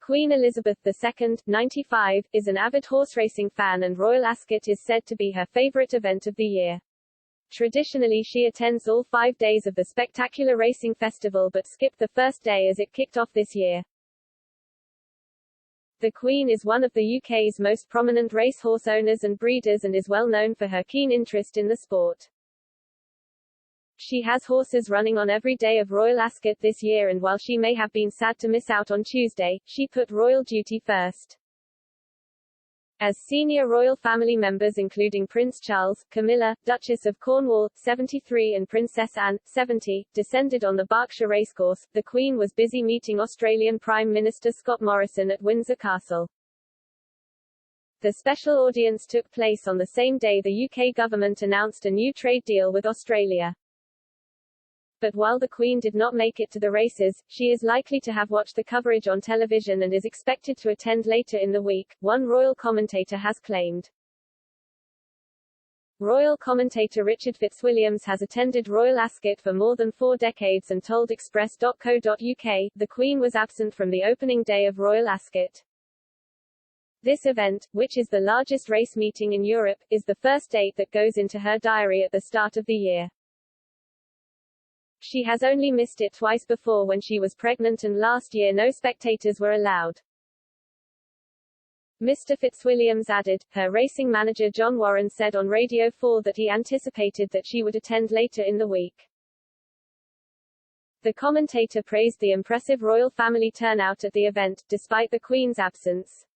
Queen Elizabeth II, 95, is an avid horse racing fan, and Royal Ascot is said to be her favorite event of the year. Traditionally she attends all 5 days of the spectacular racing festival but skipped the first day as it kicked off this year. The Queen is one of the UK's most prominent racehorse owners and breeders and is well known for her keen interest in the sport. She has horses running on every day of Royal Ascot this year, and while she may have been sad to miss out on Tuesday, she put royal duty first. As senior royal family members including Prince Charles, Camilla, Duchess of Cornwall, 73 and Princess Anne, 70, descended on the Berkshire racecourse, the Queen was busy meeting Australian Prime Minister Scott Morrison at Windsor Castle. The special audience took place on the same day the UK government announced a new trade deal with Australia. But while the Queen did not make it to the races, she is likely to have watched the coverage on television and is expected to attend later in the week, one royal commentator has claimed. Royal commentator Richard Fitzwilliams has attended Royal Ascot for more than 4 decades and told Express.co.uk, the Queen was absent from the opening day of Royal Ascot. This event, which is the largest race meeting in Europe, is the first date that goes into her diary at the start of the year. She has only missed it twice before when she was pregnant, and last year no spectators were allowed. Mr. Fitzwilliams added, her racing manager John Warren said on Radio 4 that he anticipated that she would attend later in the week. The commentator praised the impressive royal family turnout at the event, despite the Queen's absence.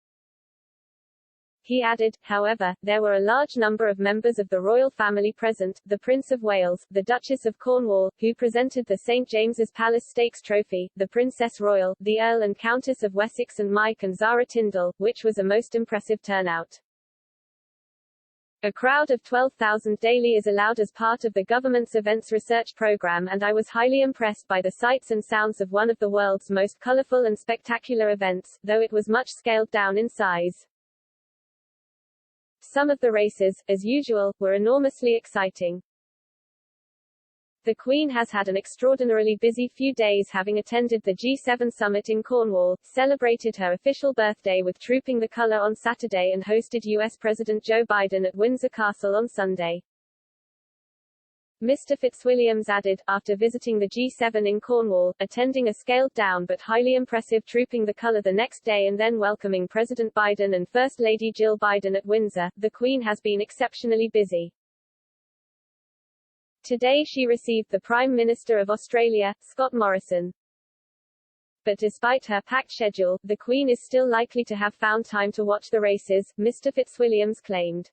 He added, however, there were a large number of members of the royal family present, the Prince of Wales, the Duchess of Cornwall, who presented the St James's Palace Stakes trophy, the Princess Royal, the Earl and Countess of Wessex and Mike and Zara Tindall, which was a most impressive turnout. A crowd of 12,000 daily is allowed as part of the government's events research program, and I was highly impressed by the sights and sounds of one of the world's most colourful and spectacular events, though it was much scaled down in size. Some of the races, as usual, were enormously exciting. The Queen has had an extraordinarily busy few days, having attended the G7 summit in Cornwall, celebrated her official birthday with Trooping the Colour on Saturday, and hosted US President Joe Biden at Windsor Castle on Sunday. Mr. Fitzwilliams added, after visiting the G7 in Cornwall, attending a scaled-down but highly impressive Trooping the Colour the next day and then welcoming President Biden and First Lady Jill Biden at Windsor, the Queen has been exceptionally busy. Today she received the Prime Minister of Australia, Scott Morrison. But despite her packed schedule, the Queen is still likely to have found time to watch the races, Mr. Fitzwilliams claimed.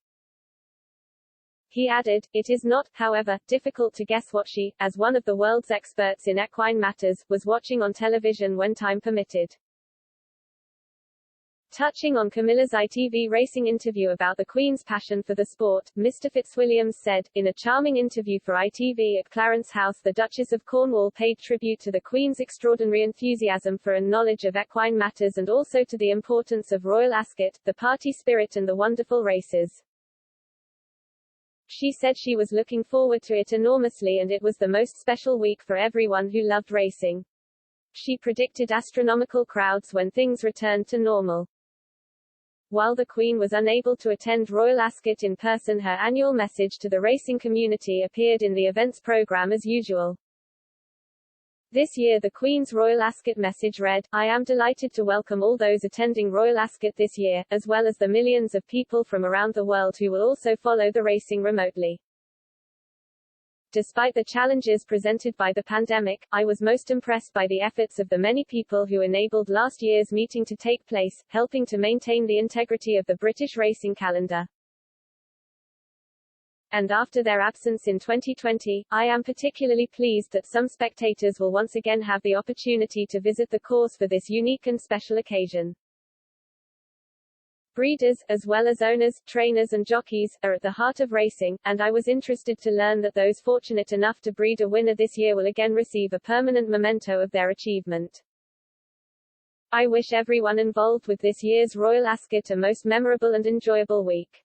He added, it is not, however, difficult to guess what she, as one of the world's experts in equine matters, was watching on television when time permitted. Touching on Camilla's ITV Racing interview about the Queen's passion for the sport, Mr. Fitzwilliams said, in a charming interview for ITV at Clarence House, the Duchess of Cornwall paid tribute to the Queen's extraordinary enthusiasm for and knowledge of equine matters, and also to the importance of Royal Ascot, the party spirit and the wonderful races. She said she was looking forward to it enormously, and it was the most special week for everyone who loved racing. She predicted astronomical crowds when things returned to normal. While the Queen was unable to attend Royal Ascot in person, her annual message to the racing community appeared in the events programme as usual. This year the Queen's Royal Ascot message read, I am delighted to welcome all those attending Royal Ascot this year, as well as the millions of people from around the world who will also follow the racing remotely. Despite the challenges presented by the pandemic, I was most impressed by the efforts of the many people who enabled last year's meeting to take place, helping to maintain the integrity of the British racing calendar. And after their absence in 2020, I am particularly pleased that some spectators will once again have the opportunity to visit the course for this unique and special occasion. Breeders, as well as owners, trainers and jockeys, are at the heart of racing, and I was interested to learn that those fortunate enough to breed a winner this year will again receive a permanent memento of their achievement. I wish everyone involved with this year's Royal Ascot a most memorable and enjoyable week.